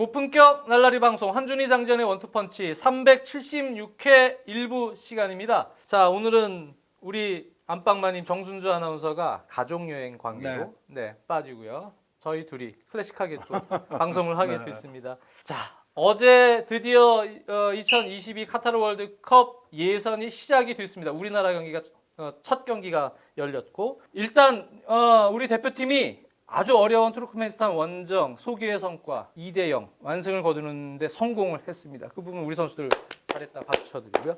고품격 날라리 방송 한준희 장전의 원투펀치 376회 일부 시간입니다. 자, 오늘은 우리 안방마님 정순주 아나운서가 가족여행 관계로 빠지고요. 저희 둘이 클래식하게 또 방송을 하게 됐습니다. 자, 어제 드디어 2022 카타르 월드컵 예선이 시작이 됐습니다. 우리나라 경기가 첫 경기가 열렸고, 일단 우리 대표팀이 아주 어려운 투르크메니스탄 원정 소기의 성과 2대0 완승을 거두는데 성공을 했습니다. 그 부분 우리 선수들 잘했다 박수 쳐드리고요.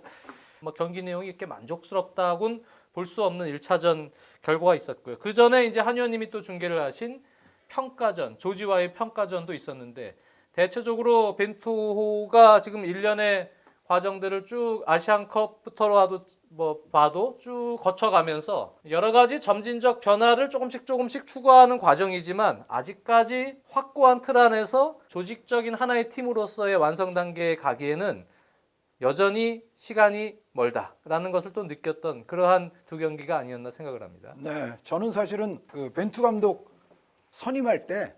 뭐 경기 내용이 이렇게 만족스럽다고는 볼 수 없는 1차전 결과가 있었고요. 그 전에 이제 한 의원님이 또 중계를 하신 평가전, 조지와의 평가전도 있었는데, 대체적으로 벤투호가 지금 일련의 과정들을 쭉 아시안컵부터라도 봐도 쭉 거쳐가면서 여러 가지 점진적 변화를 조금씩 추구하는 과정이지만, 아직까지 확고한 틀 안에서 조직적인 하나의 팀으로서의 완성 단계에 가기에는 여전히 시간이 멀다라는 것을 또 느꼈던 그러한 두 경기가 아니었나 생각을 합니다. 네, 저는 사실은 그 벤투 감독 선임할 때,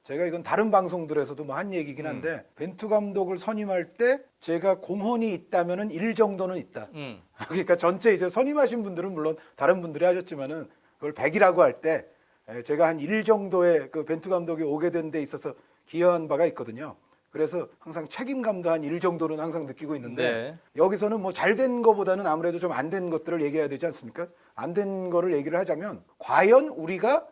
제가 이건 다른 방송들에서도 뭐 한 얘기긴 한데 벤투 감독을 선임할 때 제가 공헌이 있다면은 1 정도는 있다. 그러니까 전체 이제 선임하신 분들은 물론 다른 분들이 하셨지만은 그걸 100이라고 할 때 제가 한 1 정도의 그 벤투 감독이 오게 된 데 있어서 기여한 바가 있거든요. 그래서 항상 책임감도 한 1 정도는 항상 느끼고 있는데, 여기서는 뭐 잘 된 거보다는 아무래도 좀 안 된 것들을 얘기해야 되지 않습니까? 안 된 거를 얘기를 하자면, 과연 우리가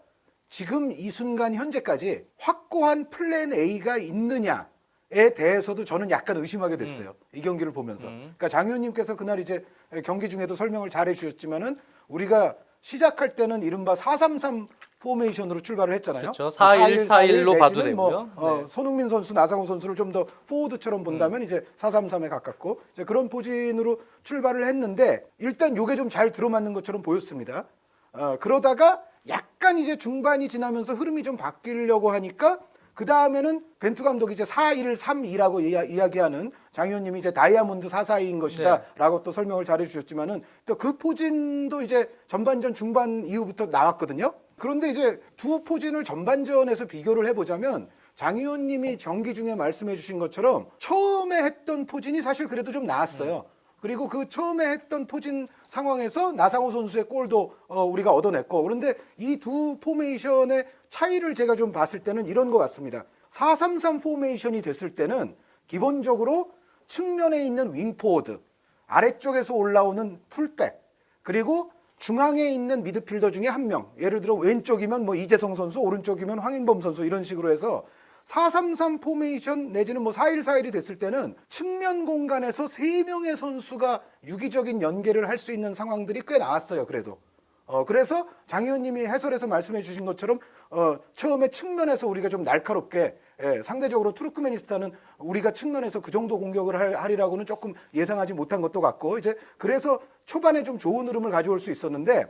지금 이 순간 현재까지 확고한 플랜 A가 있느냐에 대해서도 저는 약간 의심하게 됐어요. 이 경기를 보면서. 그러니까 장 의원님께서 그날 이제 경기 중에도 설명을 잘 해주셨지만은, 우리가 시작할 때는 이른바 4-3-3 포메이션으로 출발을 했잖아요. 그렇죠. 4-1-4-1로 봐도 되고요. 손흥민 선수, 나상호 선수를 좀 더 포워드처럼 본다면 이제 4-3-3에 가깝고, 이제 그런 포진으로 출발을 했는데, 일단 이게 좀 잘 들어맞는 것처럼 보였습니다. 그러다가 약간 이제 중반이 지나면서 흐름이 좀 바뀌려고 하니까, 그 다음에는 벤투 감독이 이제 4-1-3-2라고 이야기하는, 장 의원님이 이제 다이아몬드 4-4-2인 것이다라고 또 설명을 잘 해주셨지만은, 또 그 포진도 이제 전반전 중반 이후부터 나왔거든요. 그런데 이제 두 포진을 전반전에서 비교를 해보자면, 장 의원님이 경기 중에 말씀해주신 것처럼 처음에 했던 포진이 사실 그래도 좀 나았어요. 그리고 그 처음에 했던 포진 상황에서 나상호 선수의 골도 우리가 얻어냈고, 그런데 이 두 포메이션의 차이를 제가 좀 봤을 때는 이런 것 같습니다. 4-3-3 포메이션이 됐을 때는 기본적으로 측면에 있는 윙포워드, 아래쪽에서 올라오는 풀백, 그리고 중앙에 있는 미드필더 중에 한 명, 예를 들어 왼쪽이면 뭐 이재성 선수, 오른쪽이면 황인범 선수, 이런 식으로 해서 4-3-3 포메이션 내지는 뭐 4-1-4-1이 됐을 때는 측면 공간에서 3명의 선수가 유기적인 연계를 할 수 있는 상황들이 꽤 나왔어요. 그래도 그래서 장 의원님이 해설에서 말씀해 주신 것처럼 처음에 측면에서 우리가 좀 날카롭게, 상대적으로 투르크메니스탄은 우리가 측면에서 그 정도 공격을 하리라고는 조금 예상하지 못한 것도 같고, 이제 그래서 초반에 좀 좋은 흐름을 가져올 수 있었는데,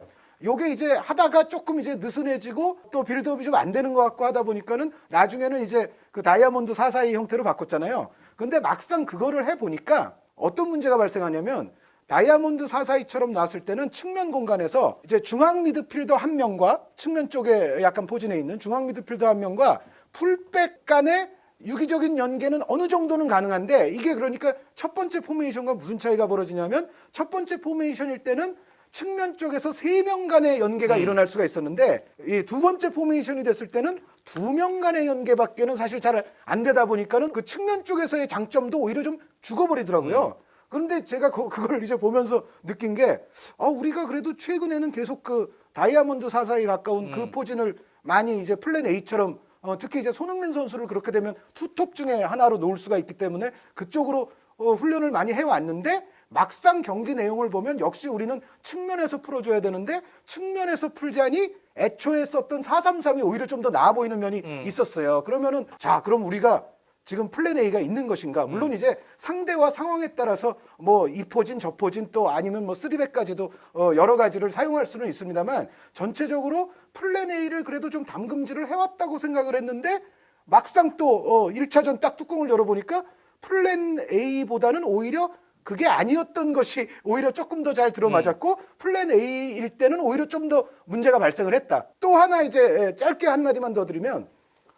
요게 이제 하다가 조금 이제 느슨해지고 또 빌드업이 좀 안 되는 것 같고 하다 보니까는 나중에는 이제 그 다이아몬드 4-4-2 형태로 바꿨잖아요. 근데 막상 그거를 해보니까 어떤 문제가 발생하냐면, 다이아몬드 4-4-2처럼 나왔을 때는 측면 공간에서 이제 중앙 미드필더 한 명과, 측면 쪽에 약간 포진해 있는 중앙 미드필더 한 명과 풀백 간의 유기적인 연계는 어느 정도는 가능한데, 이게 그러니까 첫 번째 포메이션과 무슨 차이가 벌어지냐면, 첫 번째 포메이션일 때는 측면 쪽에서 3명 간의 연계가 일어날 수가 있었는데, 이 두 번째 포메이션이 됐을 때는 2명 간의 연계밖에는 사실 잘 안 되다 보니까는 그 측면 쪽에서의 장점도 오히려 좀 죽어버리더라고요. 그런데 제가 그걸 이제 보면서 느낀 게, 우리가 그래도 최근에는 계속 그 다이아몬드 4-4-2 가까운 그 포진을 많이 이제 플랜 A처럼, 특히 이제 손흥민 선수를 그렇게 되면 투톱 중에 하나로 놓을 수가 있기 때문에 그쪽으로 훈련을 많이 해왔는데, 막상 경기 내용을 보면 역시 우리는 측면에서 풀어줘야 되는데, 측면에서 풀자니 애초에 썼던 4-3-3이 오히려 좀 더 나아 보이는 면이 있었어요. 그러면은, 자, 그럼 우리가 지금 플랜 A가 있는 것인가? 물론 이제 상대와 상황에 따라서 뭐 이 포진 저 포진 또 아니면 뭐 3백까지도 여러 가지를 사용할 수는 있습니다만, 전체적으로 플랜 A를 그래도 좀 담금질을 해왔다고 생각을 했는데, 막상 또 1차전 딱 뚜껑을 열어보니까 플랜 A보다는 오히려 그게 아니었던 것이 오히려 조금 더 잘 들어맞았고, 플랜 A일 때는 오히려 좀 더 문제가 발생을 했다. 또 하나 이제 짧게 한마디만 더 드리면,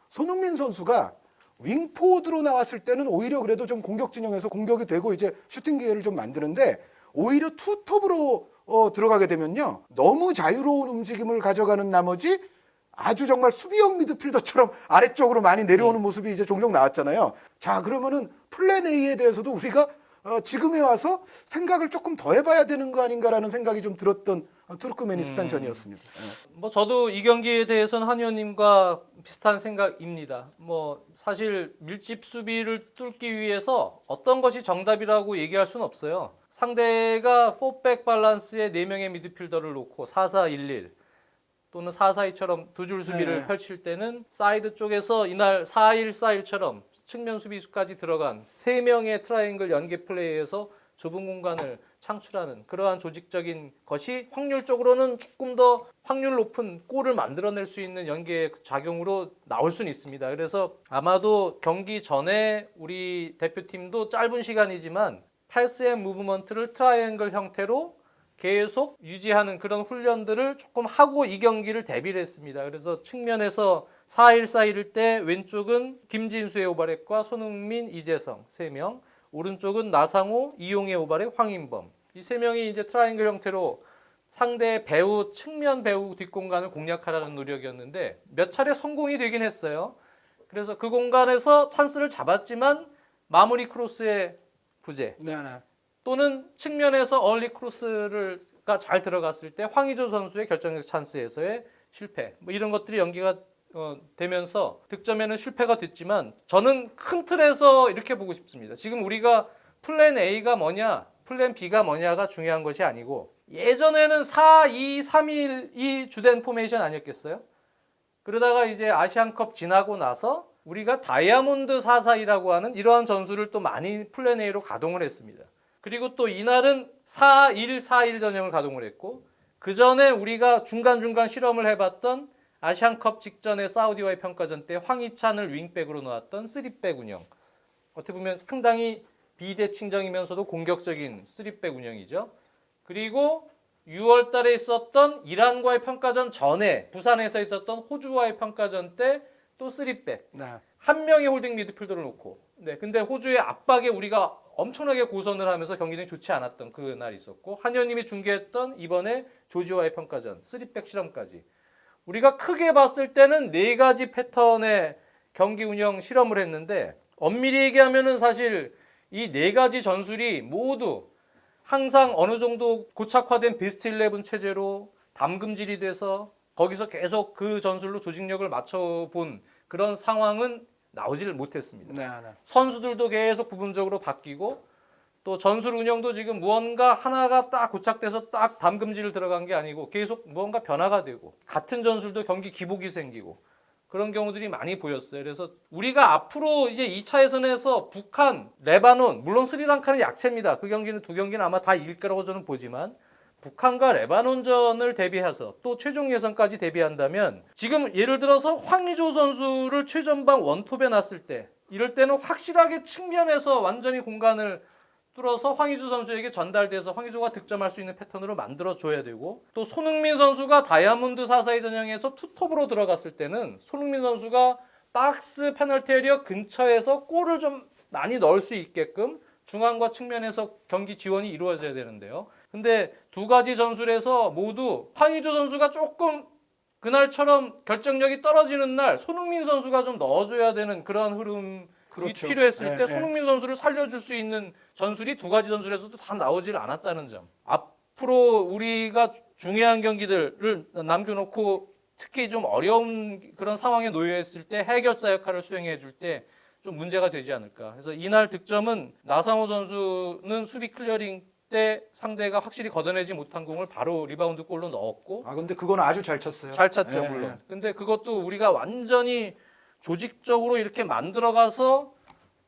손흥민 선수가 윙포드로 나왔을 때는 오히려 그래도 좀 공격 진영에서 공격이 되고 이제 슈팅 기회를 좀 만드는데 오히려 투톱으로 들어가게 되면요 너무 자유로운 움직임을 가져가는 나머지 아주 정말 수비형 미드필더처럼 아래쪽으로 많이 내려오는 모습이 이제 종종 나왔잖아요. 자 그러면은 플랜 A에 대해서도 우리가 지금에 와서 생각을 조금 더 해봐야 되는 거 아닌가라는 생각이 좀 들었던 투르크메니스탄전이었습니다. 뭐 저도 이 경기에 대해서는 한 의원님과 비슷한 생각입니다. 뭐 사실 밀집 수비를 뚫기 위해서 어떤 것이 정답이라고 얘기할 수는 없어요. 상대가 4백 밸런스에 4명의 미드필더를 놓고 4-4-1-1 또는 4-4-2처럼 두 줄 수비를 네. 펼칠 때는 사이드 쪽에서 이날 4-1-4-1처럼 측면 수비수까지 들어간 3명의 트라이앵글 연계 플레이에서 좁은 공간을 창출하는 그러한 조직적인 것이 확률적으로는 조금 더 확률 높은 골을 만들어낼 수 있는 연계 작용으로 나올 수는 있습니다. 그래서 아마도 경기 전에 우리 대표팀도 짧은 시간이지만 패스 앤 무브먼트를 트라이앵글 형태로 계속 유지하는 그런 훈련들을 조금 하고 이 경기를 대비를 했습니다. 그래서 측면에서 4-1-4-1일 때 왼쪽은 김진수의 오바렛과 손흥민, 이재성 3명, 오른쪽은 나상호, 이용의 오바렛, 황인범 이 3명이 이제 트라이앵글 형태로 상대 배우 측면 배우 뒷공간을 공략하라는 노력이었는데 몇 차례 성공이 되긴 했어요. 그래서 그 공간에서 찬스를 잡았지만 마무리 크로스의 부재. 네. 또는 측면에서 얼리 크로스가 잘 들어갔을 때 황의조 선수의 결정적 찬스에서의 실패 뭐 이런 것들이 연기가 되면서 득점에는 실패가 됐지만 저는 큰 틀에서 이렇게 보고 싶습니다. 지금 우리가 플랜 A가 뭐냐 플랜 B가 뭐냐가 중요한 것이 아니고 예전에는 4-2-3-1이 주된 포메이션 아니었겠어요? 그러다가 이제 아시안컵 지나고 나서 우리가 다이아몬드 4-4-2라고 하는 이러한 전술을 또 많이 플랜 A로 가동을 했습니다. 그리고 또 이날은 4-1-4-1 전형을 가동을 했고 그 전에 우리가 중간중간 실험을 해봤던 아시안컵 직전에 사우디와의 평가전 때 황희찬을 윙백으로 놓았던 3백 운영. 어떻게 보면 상당히 비대칭적이면서도 공격적인 3백 운영이죠. 그리고 6월 달에 있었던 이란과의 평가전 전에 부산에서 있었던 호주와의 평가전 때 또 3백. 네. 한 명의 홀딩 미드필더를 놓고. 네, 근데 호주의 압박에 우리가 엄청나게 고선을 하면서 경기는 좋지 않았던 그날이 있었고 한 의원님이 중계했던 이번에 조지와의 평가전 3백 실험까지. 우리가 크게 봤을 때는 4가지 패턴의 경기 운영 실험을 했는데 엄밀히 얘기하면은 사실 이 4가지 전술이 모두 항상 어느 정도 고착화된 베스트 11 체제로 담금질이 돼서 거기서 계속 그 전술로 조직력을 맞춰본 그런 상황은 나오질 못했습니다. 네. 선수들도 계속 부분적으로 바뀌고 또 전술 운영도 지금 무언가 하나가 딱 고착돼서 딱 담금질을 들어간 게 아니고 계속 무언가 변화가 되고 같은 전술도 경기 기복이 생기고 그런 경우들이 많이 보였어요. 그래서 우리가 앞으로 이제 2차 예선에서 북한, 레바논, 물론 스리랑카는 약체입니다. 그 경기는 두 경기는 아마 다 이길 거라고 저는 보지만 북한과 레바논전을 대비해서 또 최종 예선까지 대비한다면 지금 예를 들어서 황의조 선수를 최전방 원톱에 놨을 때 이럴 때는 확실하게 측면에서 완전히 공간을 뚫어서 황의조 선수에게 전달돼서 황의조가 득점할 수 있는 패턴으로 만들어줘야 되고 또 손흥민 선수가 다이아몬드 4-4-2 전형에서 투톱으로 들어갔을 때는 손흥민 선수가 박스 페널티 에리어 근처에서 골을 좀 많이 넣을 수 있게끔 중앙과 측면에서 경기 지원이 이루어져야 되는데요. 근데 두 가지 전술에서 모두 황의조 선수가 조금 그날처럼 결정력이 떨어지는 날 손흥민 선수가 좀 넣어줘야 되는 그런 흐름이 그렇죠. 필요했을 때 네. 손흥민 선수를 살려줄 수 있는 전술이 두 가지 전술에서도 다 나오질 않았다는 점. 앞으로 우리가 중요한 경기들을 남겨놓고 특히 좀 어려운 그런 상황에 놓여 있을 때 해결사 역할을 수행해 줄 때 좀 문제가 되지 않을까. 그래서 이날 득점은 나상호 선수는 수비 클리어링 때 상대가 확실히 걷어내지 못한 공을 바로 리바운드 골로 넣었고 근데 그건 아주 잘 쳤어요. 잘 찼죠 네. 물론. 근데 그것도 우리가 완전히 조직적으로 이렇게 만들어가서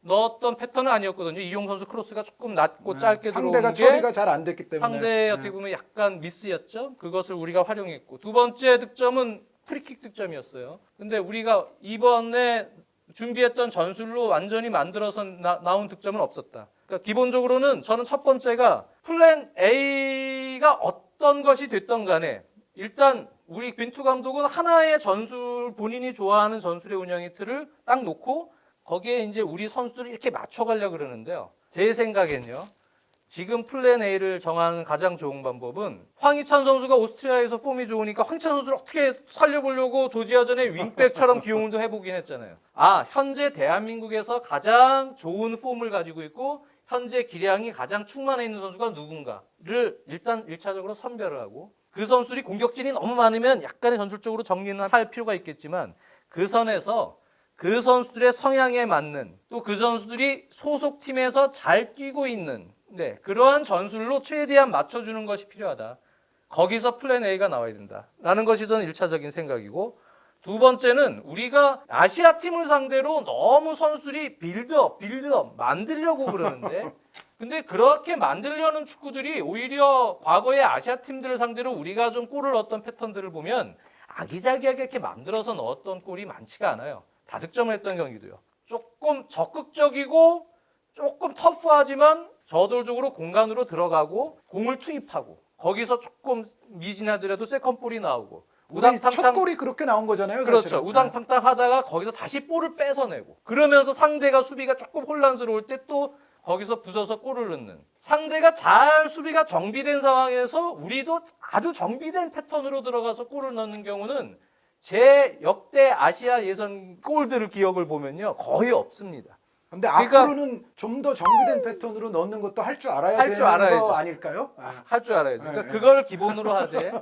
넣었던 패턴은 아니었거든요. 이용 선수 크로스가 조금 낮고 짧게 상대가 들어온 게 처리가 잘 안 됐기 때문에. 상대 어떻게 보면 약간 미스였죠. 그것을 우리가 활용했고 두 번째 득점은 프리킥 득점이었어요. 근데 우리가 이번에 준비했던 전술로 완전히 만들어서 나온 득점은 없었다. 그러니까 기본적으로는 저는 첫 번째가 플랜 A가 어떤 것이 됐던 간에 일단 우리 빈투 감독은 하나의 전술 본인이 좋아하는 전술의 운영의 틀을 딱 놓고 거기에 이제 우리 선수들이 이렇게 맞춰가려고 그러는데요. 제 생각엔요. 지금 플랜 A를 정하는 가장 좋은 방법은 황희찬 선수가 오스트리아에서 폼이 좋으니까 황희찬 선수를 어떻게 살려보려고 조지아전에 윙백처럼 기용도 해보긴 했잖아요. 현재 대한민국에서 가장 좋은 폼을 가지고 있고 현재 기량이 가장 충만해 있는 선수가 누군가를 일단 1차적으로 선별을 하고 그 선수들이 공격진이 너무 많으면 약간의 전술적으로 정리는 할 필요가 있겠지만 그 선에서 그 선수들의 성향에 맞는 또 그 선수들이 소속팀에서 잘 뛰고 있는 그러한 전술로 최대한 맞춰주는 것이 필요하다. 거기서 플랜 A가 나와야 된다라는 것이 저는 1차적인 생각이고 두 번째는 우리가 아시아 팀을 상대로 너무 선수들이 빌드업 만들려고 그러는데 근데 그렇게 만들려는 축구들이 오히려 과거의 아시아 팀들을 상대로 우리가 좀 골을 넣었던 패턴들을 보면 아기자기하게 이렇게 만들어서 넣었던 골이 많지가 않아요. 다득점을 했던 경기도요. 조금 적극적이고 조금 터프하지만 저돌적으로 공간으로 들어가고 공을 투입하고 거기서 조금 미진하더라도 세컨볼이 나오고 첫 골이 그렇게 나온 거잖아요. 그렇죠. 사실은. 우당탕탕 하다가 거기서 다시 볼을 뺏어내고 그러면서 상대가 수비가 조금 혼란스러울 때 또 거기서 부서서 골을 넣는 상대가 잘 수비가 정비된 상황에서 우리도 아주 정비된 패턴으로 들어가서 골을 넣는 경우는 제 역대 아시아 예선 골들을 기억을 보면요 거의 없습니다. 근데 그러니까 앞으로는 좀 더 정비된 패턴으로 넣는 것도 할 줄 알아야 할 되는 줄 알아야죠. 거 아닐까요? 할 줄 알아야죠. 그러니까 네. 그걸 기본으로 하되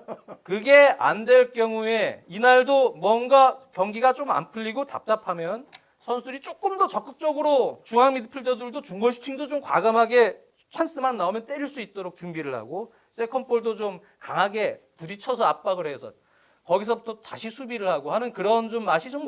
그게 안 될 경우에 이날도 뭔가 경기가 좀 안 풀리고 답답하면 선수들이 조금 더 적극적으로 중앙 미드필더들도 중거리 슈팅도 좀 과감하게 찬스만 나오면 때릴 수 있도록 준비를 하고 세컨볼도 좀 강하게 부딪혀서 압박을 해서 거기서부터 다시 수비를 하고 하는 그런 좀 맛이 좀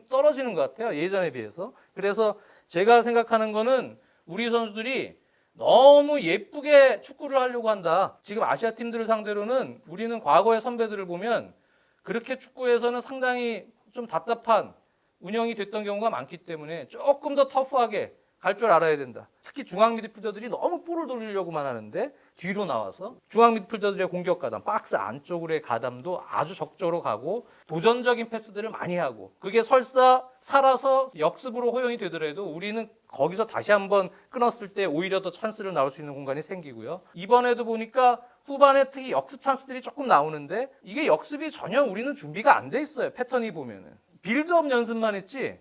떨어지는 것 같아요. 예전에 비해서. 그래서 제가 생각하는 거는 우리 선수들이 너무 예쁘게 축구를 하려고 한다. 지금 아시아 팀들을 상대로는 우리는 과거의 선배들을 보면 그렇게 축구에서는 상당히 좀 답답한 운영이 됐던 경우가 많기 때문에 조금 더 터프하게 갈 줄 알아야 된다. 특히 중앙 미드필더들이 너무 볼을 돌리려고만 하는데 뒤로 나와서 중앙 미드필더들의 공격 가담, 박스 안쪽으로의 가담도 아주 적극적으로 가고 도전적인 패스들을 많이 하고 그게 설사 살아서 역습으로 허용이 되더라도 우리는 거기서 다시 한번 끊었을 때 오히려 더 찬스를 나올 수 있는 공간이 생기고요. 이번에도 보니까 후반에 특히 역습 찬스들이 조금 나오는데 이게 역습이 전혀 우리는 준비가 안 돼 있어요. 패턴이 보면은. 빌드업 연습만 했지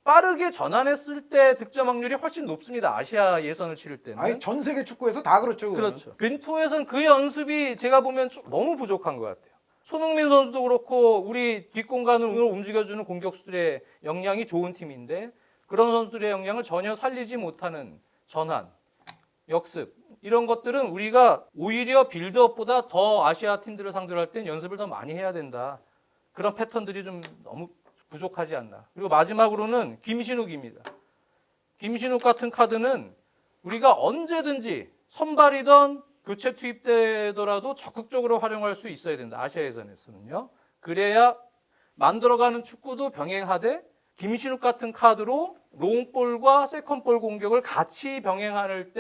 빠르게 전환했을 때 득점 확률이 훨씬 높습니다. 아시아 예선을 치를 때는. 아니 전 세계 축구에서 다 그렇죠. 그거는. 그렇죠. 벤투에서는 그 연습이 제가 보면 좀 너무 부족한 것 같아요. 손흥민 선수도 그렇고 우리 뒷공간을 움직여주는 공격수들의 역량이 좋은 팀인데 그런 선수들의 역량을 전혀 살리지 못하는 전환, 역습 이런 것들은 우리가 오히려 빌드업보다 더 아시아 팀들을 상대로 할 땐 연습을 더 많이 해야 된다. 그런 패턴들이 좀 너무 부족하지 않나. 그리고 마지막으로는 김신욱입니다. 김신욱 같은 카드는 우리가 언제든지 선발이던 교체 투입되더라도 적극적으로 활용할 수 있어야 된다. 아시아 예선에서는요. 그래야 만들어가는 축구도 병행하되 김신욱 같은 카드로 롱볼과 세컨볼 공격을 같이 병행할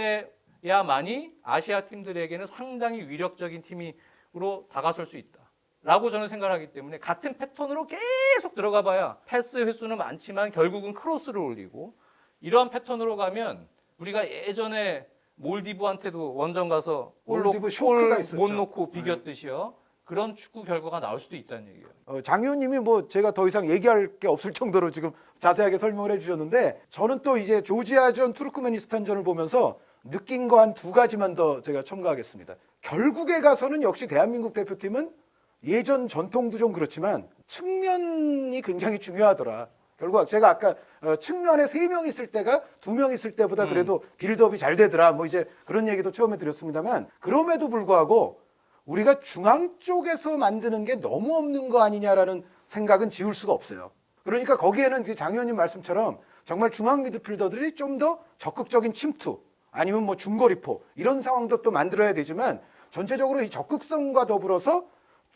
때야만이 아시아 팀들에게는 상당히 위력적인 팀으로 다가설 수 있다. 라고 저는 생각하기 때문에 같은 패턴으로 계속 들어가 봐야 패스 횟수는 많지만 결국은 크로스를 올리고 이러한 패턴으로 가면 우리가 예전에 몰디브한테도 원정 가서 몰디브 쇼크가 있었죠. 못 놓고 비겼듯이요. 그런 축구 결과가 나올 수도 있다는 얘기예요. 장 의원님이 뭐 제가 더 이상 얘기할 게 없을 정도로 지금 자세하게 설명을 해주셨는데 저는 또 이제 조지아전, 투르크메니스탄전을 보면서 느낀 거 한 두 가지만 더 제가 첨가하겠습니다. 결국에 가서는 역시 대한민국 대표팀은 예전 전통도 좀 그렇지만 측면이 굉장히 중요하더라. 결국 제가 아까 측면에 3명 있을 때가 2명 있을 때보다 그래도 빌드업이 잘 되더라. 뭐 이제 그런 얘기도 처음에 드렸습니다만 그럼에도 불구하고 우리가 중앙 쪽에서 만드는 게 너무 없는 거 아니냐라는 생각은 지울 수가 없어요. 그러니까 거기에는 이제 장 의원님 말씀처럼 정말 중앙 미드필더들이 좀 더 적극적인 침투 아니면 뭐 중거리포 이런 상황도 또 만들어야 되지만 전체적으로 이 적극성과 더불어서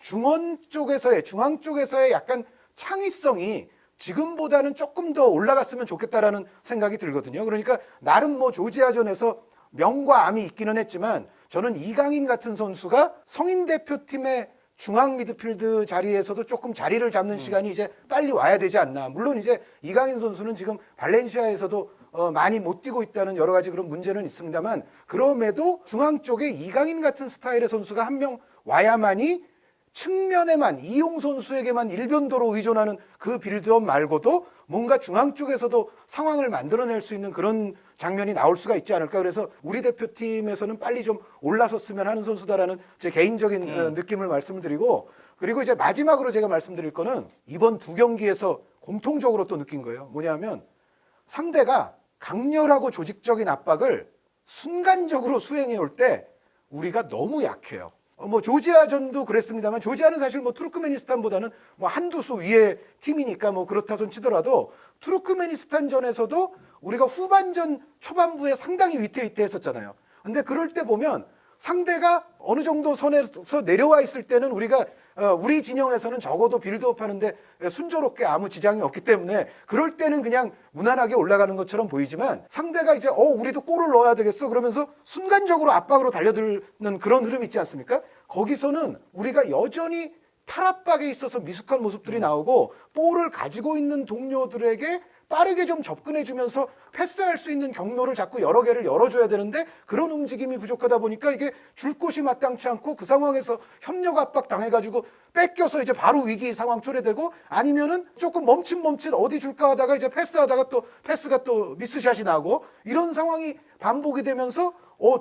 중앙 쪽에서의 약간 창의성이 지금보다는 조금 더 올라갔으면 좋겠다라는 생각이 들거든요. 그러니까 나름 뭐 조지아전에서 명과 암이 있기는 했지만 저는 이강인 같은 선수가 성인 대표팀의 중앙 미드필드 자리에서도 조금 자리를 잡는 시간이 이제 빨리 와야 되지 않나. 물론 이제 이강인 선수는 지금 발렌시아에서도 많이 못 뛰고 있다는 여러 가지 그런 문제는 있습니다만, 그럼에도 중앙 쪽에 이강인 같은 스타일의 선수가 한 명 와야만이 측면에만 이용 선수에게만 일변도로 의존하는 그 빌드업 말고도 뭔가 중앙 쪽에서도 상황을 만들어낼 수 있는 그런 장면이 나올 수가 있지 않을까. 그래서 우리 대표팀에서는 빨리 좀 올라섰으면 하는 선수다라는 제 개인적인 느낌을 말씀을 드리고, 그리고 이제 마지막으로 제가 말씀드릴 거는 이번 두 경기에서 공통적으로 또 느낀 거예요. 뭐냐면 상대가 강렬하고 조직적인 압박을 순간적으로 수행해 올 때 우리가 너무 약해요. 뭐 조지아전도 그랬습니다만, 조지아는 사실 뭐 투르크메니스탄보다는 뭐 한두 수 위의 팀이니까 뭐 그렇다 손 치더라도, 투르크메니스탄전에서도 우리가 후반전 초반부에 상당히 위태위태했었잖아요. 근데 그럴 때 보면 상대가 어느 정도 선에서 내려와 있을 때는 우리가 우리 진영에서는 적어도 빌드업 하는데 순조롭게 아무 지장이 없기 때문에 그럴 때는 그냥 무난하게 올라가는 것처럼 보이지만, 상대가 이제 우리도 골을 넣어야 되겠어 그러면서 순간적으로 압박으로 달려드는 그런 흐름이 있지 않습니까? 거기서는 우리가 여전히 탈압박에 있어서 미숙한 모습들이 나오고, 볼을 가지고 있는 동료들에게 빠르게 좀 접근해주면서 패스할 수 있는 경로를 자꾸 여러 개를 열어줘야 되는데, 그런 움직임이 부족하다 보니까 이게 줄 곳이 마땅치 않고, 그 상황에서 협력 압박 당해가지고 뺏겨서 이제 바로 위기 상황 초래되고, 아니면은 조금 멈칫 어디 줄까 하다가 이제 패스하다가 또 패스가 또 미스샷이 나고, 이런 상황이 반복이 되면서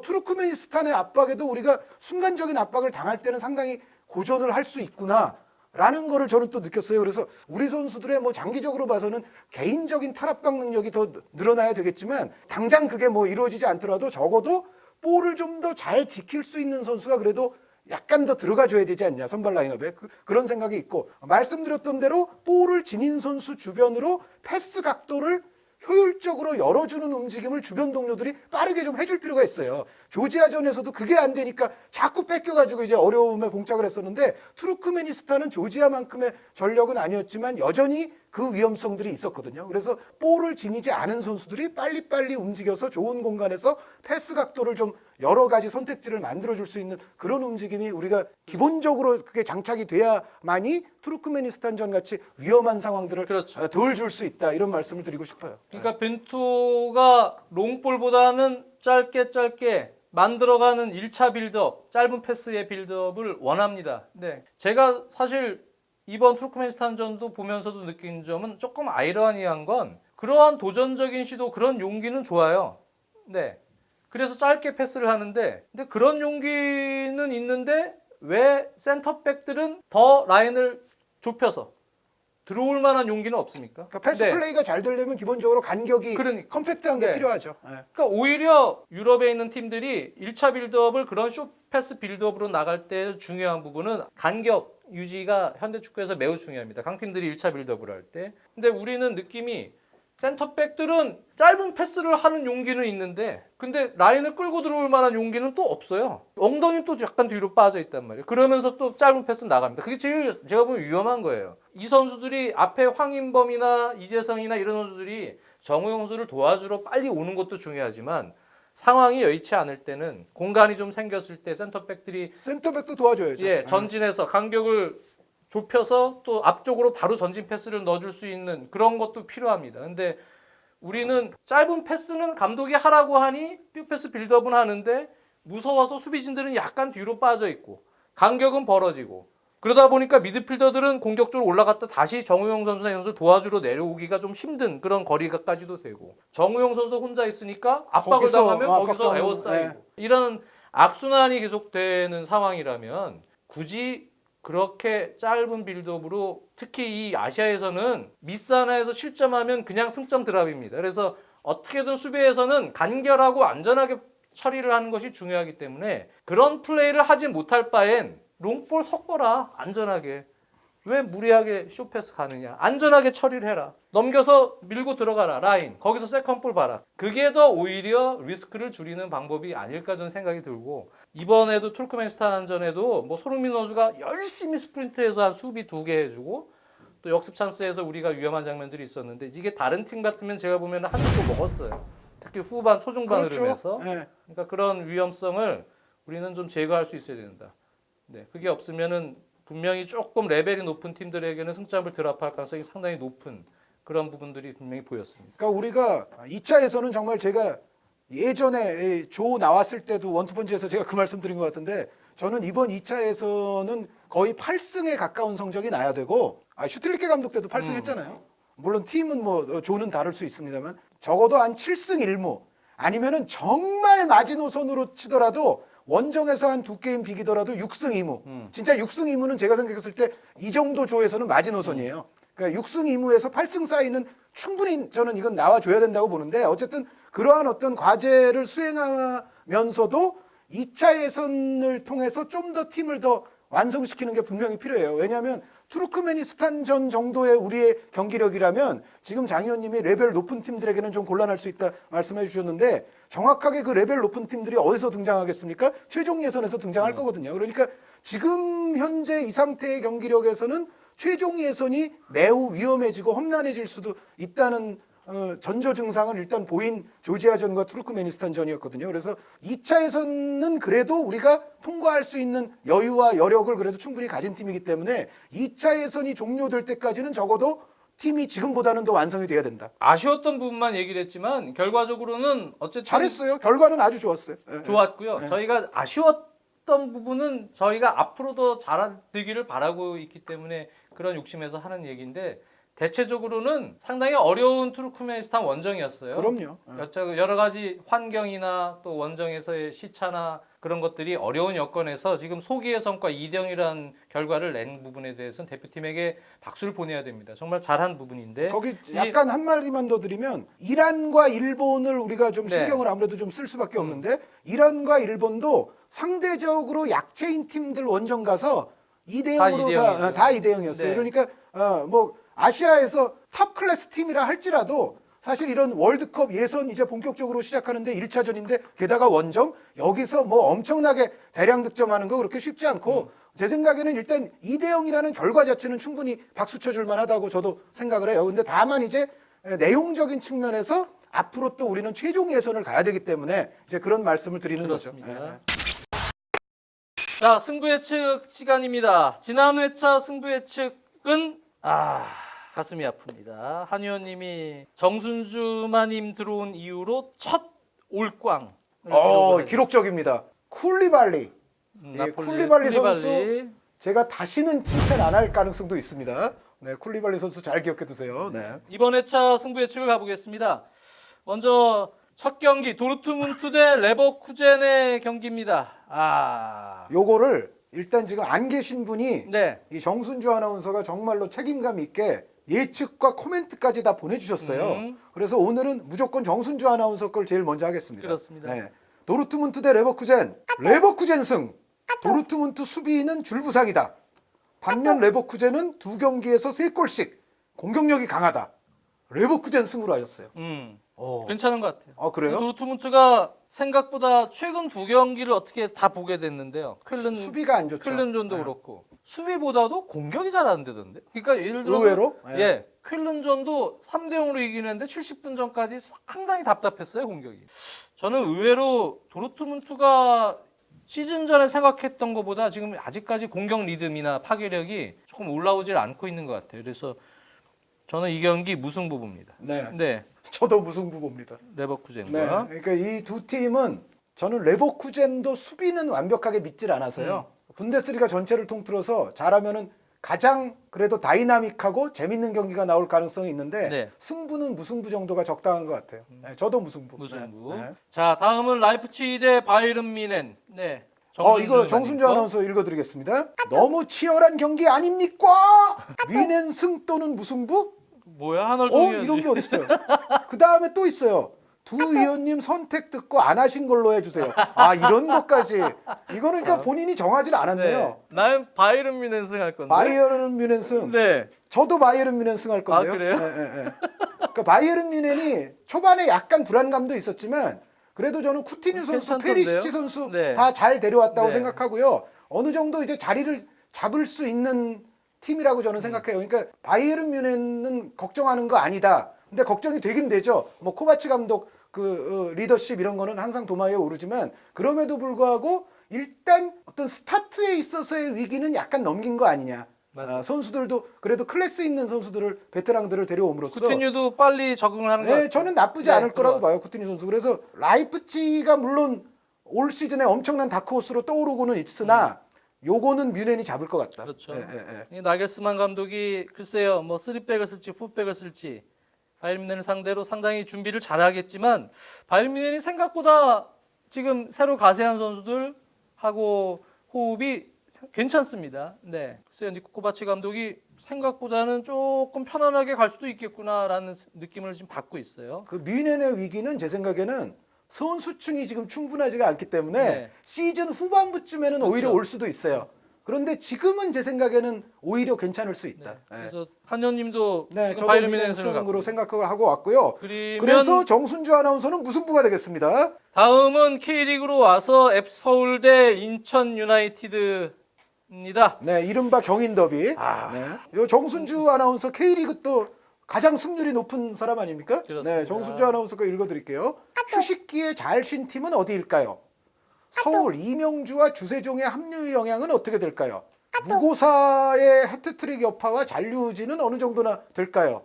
투르크메니스탄의 압박에도 우리가 순간적인 압박을 당할 때는 상당히 고전을 할 수 있구나 라는 거를 저는 또 느꼈어요. 그래서 우리 선수들의 뭐 장기적으로 봐서는 개인적인 탈압박 능력이 더 늘어나야 되겠지만, 당장 그게 뭐 이루어지지 않더라도 적어도 볼을 좀 더 잘 지킬 수 있는 선수가 그래도 약간 더 들어가줘야 되지 않냐, 선발 라인업에. 그런 생각이 있고, 말씀드렸던 대로 볼을 지닌 선수 주변으로 패스 각도를 효율적으로 열어주는 움직임을 주변 동료들이 빠르게 좀 해줄 필요가 있어요. 조지아전에서도 그게 안 되니까 자꾸 뺏겨가지고 이제 어려움에 봉착을 했었는데, 투르크메니스탄은 조지아만큼의 전력은 아니었지만 여전히 그 위험성들이 있었거든요. 그래서 볼을 지니지 않은 선수들이 빨리빨리 움직여서 좋은 공간에서 패스 각도를 좀 여러 가지 선택지를 만들어줄 수 있는 그런 움직임이 우리가 기본적으로 그게 장착이 돼야만이 투르크메니스탄전 같이 위험한 상황들을 그렇죠. 덜 줄 수 있다, 이런 말씀을 드리고 싶어요. 그러니까 벤투가 롱볼보다는 짧게 만들어가는 1차 빌드업, 짧은 패스의 빌드업을 원합니다. 네, 제가 사실 이번 투르크메니스탄전도 보면서도 느낀 점은 조금 아이러니한 건, 그러한 도전적인 시도, 그런 용기는 좋아요. 네, 그래서 짧게 패스를 하는데, 근데 그런 용기는 있는데 왜 센터백들은 더 라인을 좁혀서 들어올 만한 용기는 없습니까? 그러니까 패스 네. 플레이가 잘 되려면 기본적으로 간격이 그러니까. 컴팩트한 게 네. 필요하죠. 네. 그러니까 오히려 유럽에 있는 팀들이 1차 빌드업을 그런 숏 패스 빌드업으로 나갈 때 중요한 부분은 간격 유지가 현대 축구에서 매우 중요합니다. 강팀들이 1차 빌드업을 할 때. 근데 우리는 느낌이 센터백들은 짧은 패스를 하는 용기는 있는데, 근데 라인을 끌고 들어올 만한 용기는 또 없어요. 엉덩이는 또 약간 뒤로 빠져 있단 말이에요. 그러면서 또 짧은 패스 나갑니다. 그게 제일 제가 보면 위험한 거예요. 이 선수들이 앞에 황인범이나 이재성이나 이런 선수들이 정우영 선수를 도와주러 빨리 오는 것도 중요하지만, 상황이 여의치 않을 때는, 공간이 좀 생겼을 때 센터백들이 센터백도 도와줘야죠. 예, 전진해서 간격을 좁혀서 또 앞쪽으로 바로 전진 패스를 넣어줄 수 있는 그런 것도 필요합니다. 근데 우리는 짧은 패스는 감독이 하라고 하니 빅패스 빌드업은 하는데, 무서워서 수비진들은 약간 뒤로 빠져 있고 간격은 벌어지고, 그러다 보니까 미드필더들은 공격적으로 올라갔다 다시 정우영 선수나 이런 선수 도와주러 내려오기가 좀 힘든 그런 거리까지도 되고, 정우영 선수 혼자 있으니까 압박을 거기서, 당하면 거기서 압박당하면, 에워싸이고, 네. 이런 악순환이 계속되는 상황이라면 굳이 그렇게 짧은 빌드업으로, 특히 이 아시아에서는 미스 하나에서 실점하면 그냥 승점 드랍입니다. 그래서 어떻게든 수비에서는 간결하고 안전하게 처리를 하는 것이 중요하기 때문에, 그런 플레이를 하지 못할 바엔 롱볼 섞어라, 안전하게. 왜 무리하게 쇼패스 가느냐. 안전하게 처리를 해라. 넘겨서 밀고 들어가라, 라인. 거기서 세컨볼 봐라. 그게 더 오히려 리스크를 줄이는 방법이 아닐까 저는 생각이 들고, 이번에도 투르크메니스탄전에도 뭐 손흥민 선수가 열심히 스프린트해서 한 수비 2개 해주고, 또 역습 찬스에서 우리가 위험한 장면들이 있었는데, 이게 다른 팀 같으면 제가 보면 한두 개 먹었어요. 특히 후반 초중반 그렇죠. 흐름에서. 네. 그러니까 그런 위험성을 우리는 좀 제거할 수 있어야 된다. 네, 그게 없으면은 분명히 조금 레벨이 높은 팀들에게는 승점을 드랍할 가능성이 상당히 높은 그런 부분들이 분명히 보였습니다. 그러니까 우리가 2차에서는 정말 제가 예전에 조 나왔을 때도 원투펀치에서 제가 그 말씀 드린 것 같은데 저는 이번 2차에서는 거의 8승에 가까운 성적이 나야 되고 슈틸리케 감독 때도 8승 했잖아요. 물론 팀은 뭐 조는 다를 수 있습니다만 적어도 한 7승 1무 아니면은 정말 마지노선으로 치더라도 원정에서 한 2게임 비기더라도 6승 2무. 진짜 6승 2무는 제가 생각했을 때 이 정도 조에서는 마지노선이에요. 그러니까 6승 2무에서 8승 사이는 충분히 저는 이건 나와줘야 된다고 보는데 어쨌든 그러한 어떤 과제를 수행하면서도 2차 예선을 통해서 좀 더 팀을 더 완성시키는 게 분명히 필요해요. 왜냐하면 투르크메니스탄전 정도의 우리의 경기력이라면 지금 장 의원님이 레벨 높은 팀들에게는 좀 곤란할 수 있다 말씀해 주셨는데 정확하게 그 레벨 높은 팀들이 어디서 등장하겠습니까? 최종 예선에서 등장할 거거든요. 그러니까 지금 현재 이 상태의 경기력에서는 최종 예선이 매우 위험해지고 험난해질 수도 있다는 전조 증상을 일단 보인 조지아전과 투르크메니스탄전이었거든요. 그래서 2차 예선은 그래도 우리가 통과할 수 있는 여유와 여력을 그래도 충분히 가진 팀이기 때문에 2차 예선이 종료될 때까지는 적어도 팀이 지금보다는 더 완성이 돼야 된다. 아쉬웠던 부분만 얘기를 했지만 결과적으로는 어쨌든 잘했어요. 결과는 아주 좋았어요. 좋았고요. 저희가 아쉬웠던 부분은 저희가 앞으로도 잘되기를 바라고 있기 때문에 그런 욕심에서 하는 얘기인데 대체적으로는 상당히 어려운 투르크메니스탄 원정이었어요. 그럼요. 여러 가지 환경이나 또 원정에서의 시차나 그런 것들이 어려운 여건에서 지금 소기의 성과 2대0이라는 결과를 낸 부분에 대해서는 대표팀에게 박수를 보내야 됩니다. 정말 잘한 부분인데 거기 약간 한 마디만 더 드리면 이란과 일본을 우리가 좀 신경을 아무래도 좀 쓸 수밖에 없는데 이란과 일본도 상대적으로 약체인 팀들 원정 가서 2대0으로 다 2대0이었어요. 네. 그러니까 뭐 아시아에서 탑 클래스 팀이라 할지라도 사실 이런 월드컵 예선 이제 본격적으로 시작하는데 1차전인데 게다가 원정 여기서 뭐 엄청나게 대량 득점하는 거 그렇게 쉽지 않고 제 생각에는 일단 2대0이라는 결과 자체는 충분히 박수 쳐줄 만하다고 저도 생각을 해요. 근데 다만 이제 내용적인 측면에서 앞으로 또 우리는 최종 예선을 가야 되기 때문에 이제 그런 말씀을 드리는 그렇습니다. 거죠. 자, 승부 예측 시간입니다. 지난 회차 승부 예측은 가슴이 아픕니다. 한 의원님이 정순주마님 들어온 이후로 첫 올꽝. 기록적입니다. 쿨리발리. 쿨리발리 선수 제가 다시는 칭찬 안 할 가능성도 있습니다. 네, 쿨리발리 선수 잘 기억해 두세요. 네. 이번 회차 승부 예측을 가보겠습니다. 먼저 첫 경기 도르트문트 대 레버쿠젠의 경기입니다. 요거를 일단 지금 안 계신 분이 네. 이 정순주 아나운서가 정말로 책임감 있게 예측과 코멘트까지 다 보내주셨어요. 그래서 오늘은 무조건 정순주 아나운서 걸 제일 먼저 하겠습니다. 그렇습니다. 네. 도르트문트 대 레버쿠젠. 레버쿠젠 승. 도르트문트 수비는 줄부상이다. 반면 레버쿠젠은 두 경기에서 3골씩 공격력이 강하다. 레버쿠젠 승으로 하셨어요. 괜찮은 것 같아요. 그래요? 도르트문트가 생각보다 최근 두 경기를 어떻게 다 보게 됐는데요. 수비가 안 좋죠. 퀼른존도 그렇고 수비보다도 공격이 잘 안 되던데. 그러니까 예를 들어서 의외로? 퀼른존도 3대0으로 이기는데 70분 전까지 상당히 답답했어요, 공격이. 저는 의외로 도르트문트가 시즌 전에 생각했던 것보다 지금 아직까지 공격 리듬이나 파괴력이 조금 올라오질 않고 있는 것 같아요. 그래서 저는 이 경기 무승부 봅니다. 네. 저도 무승부 봅니다. 레버쿠젠과. 네. 그러니까 이 두 팀은 저는 레버쿠젠도 수비는 완벽하게 믿질 않아서요. 분데스리가 전체를 통틀어서 잘하면은 가장 그래도 다이나믹하고 재밌는 경기가 나올 가능성이 있는데 승부는 무승부 정도가 적당한 것 같아요. 네, 저도 무승부. 네. 자, 다음은 라이프치히 대 바이른 뮌헨. 네. 이거 정순주 아나운서 읽어드리겠습니다. 너무 치열한 경기 아닙니까? 뮌헨 승 또는 무승부? 뭐야, 하늘종이 이런 게 어딨어요? 그 다음에 또 있어요. 두 의원님 선택 듣고 안 하신 걸로 해주세요. 이런 것까지. 이거는 그러니까 본인이 정하지 않았네요. 나는 바이른 뮌헨 승 할 건데. 바이에른 뮌헨 승. 네. 저도 바이에른 뮌헨 승 할 건데요. 그래요? 네. 그러니까 바이에른 뮌헨이 초반에 약간 불안감도 있었지만 그래도 저는 쿠티뉴 선수, 괜찮던데요? 페리시치 선수 네. 다 잘 데려왔다고 네. 생각하고요. 어느 정도 이제 자리를 잡을 수 있는 팀이라고 저는 생각해요. 그러니까 바이에른 뮌헨은 걱정하는 거 아니다. 근데 걱정이 되긴 되죠. 뭐 코바치 감독 리더십 이런 거는 항상 도마에 오르지만 그럼에도 불구하고 일단 어떤 스타트에 있어서의 위기는 약간 넘긴 거 아니냐. 맞아요. 선수들도 그래도 클래스 있는 선수들을 베테랑들을 데려옴으로써 쿠티뉴도 빨리 적응을 하는 것 같아요. 네, 저는 나쁘지 네, 않을 거라고 들어왔어요. 봐요. 쿠티뉴 선수. 그래서 라이프치히가 물론 올 시즌에 엄청난 다크호스로 떠오르고는 있으나 요거는 뮌헨이 잡을 것 같다. 그렇죠. 예, 예, 예. 이 나겔스만 감독이 글쎄요, 뭐 3백을 쓸지 4백을 쓸지 바이에른 뮌헨을 상대로 상당히 준비를 잘하겠지만 바이에른 뮌헨이 생각보다 지금 새로 가세한 선수들하고 호흡이 괜찮습니다. 네, 글쎄요, 니코 코바치 감독이 생각보다는 조금 편안하게 갈 수도 있겠구나라는 느낌을 지금 받고 있어요. 그 뮌헨의 위기는 제 생각에는 선수층이 지금 충분하지가 않기 때문에 네. 시즌 후반부쯤에는 그렇죠. 오히려 올 수도 있어요. 그런데 지금은 제 생각에는 오히려 괜찮을 수 있다. 네, 예. 그래서 한현님도 네, 지금 저도 바이에른 뮌헨 뮌헨을 승으로 생각하고 생각을 하고 왔고요. 그러면 그래서 정순주 아나운서는 무승부가 되겠습니다. 다음은 K리그로 와서 F서울대 인천 유나이티드입니다. 네, 이른바 경인 더비. 아. 네. 요 정순주 아나운서 K리그 또 가장 승률이 높은 사람 아닙니까? 그렇습니다. 네, 정순주 아나운서가 읽어드릴게요. 휴식기에 잘 쉰 팀은 어디일까요? 서울 이명주와 주세종의 합류 영향은 어떻게 될까요? 무고사의 해트트릭 여파와 잔류지는 어느 정도나 될까요?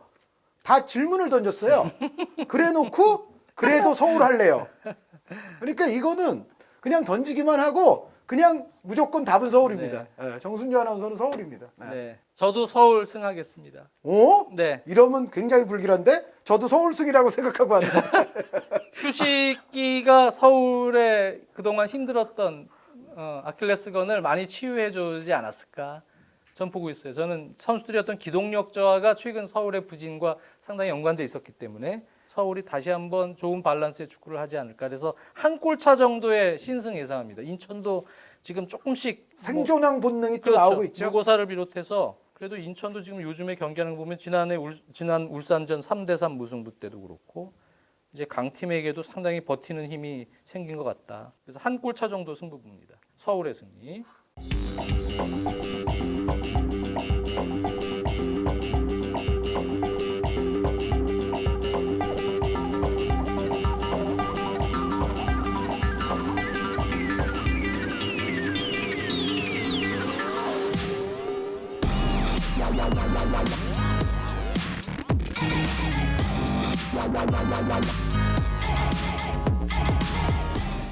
다 질문을 던졌어요. 그래놓고 그래도 서울 할래요. 그러니까 이거는 그냥 던지기만 하고 그냥 무조건 답은 서울입니다. 네, 정순주 아나운서는 서울입니다. 네. 네, 저도 서울 승하겠습니다. 오? 네, 이러면 굉장히 불길한데 저도 서울승이라고 생각하고 왔는데 휴식기가 서울에 그동안 힘들었던 아킬레스건을 많이 치유해주지 않았을까? 전 보고 있어요. 저는 선수들이 어떤 기동력 저하가 최근 서울의 부진과 상당히 연관돼 있었기 때문에 서울이 다시 한번 좋은 밸런스의 축구를 하지 않을까. 그래서 한 골차 정도의 신승 예상합니다. 인천도 지금 조금씩 생존왕 본능이 또 그렇죠. 나오고 있죠. 무고사를 비롯해서 그래도 인천도 지금 요즘에 경기하는 거 보면 지난 울산전 3대3 무승부 때도 그렇고 이제 강팀에게도 상당히 버티는 힘이 생긴 것 같다. 그래서 한 골차 정도 승부 봅니다. 서울의 승리.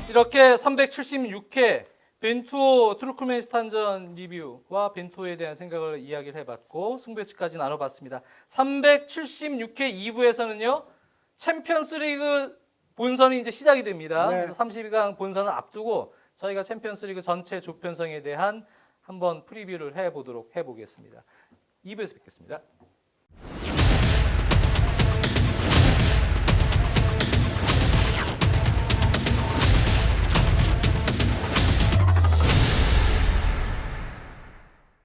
이렇게 376회 벤투호 투르크메니스탄전 리뷰와 벤투호에 대한 생각을 이야기를 해봤고 승부 예측까지 나눠봤습니다. 376회 2부에서는요 챔피언스리그 본선이 이제 시작이 됩니다. 네. 그래서 32강 본선을 앞두고 저희가 챔피언스리그 전체 조편성에 대한 한번 프리뷰를 해보겠습니다. 2부에서 뵙겠습니다.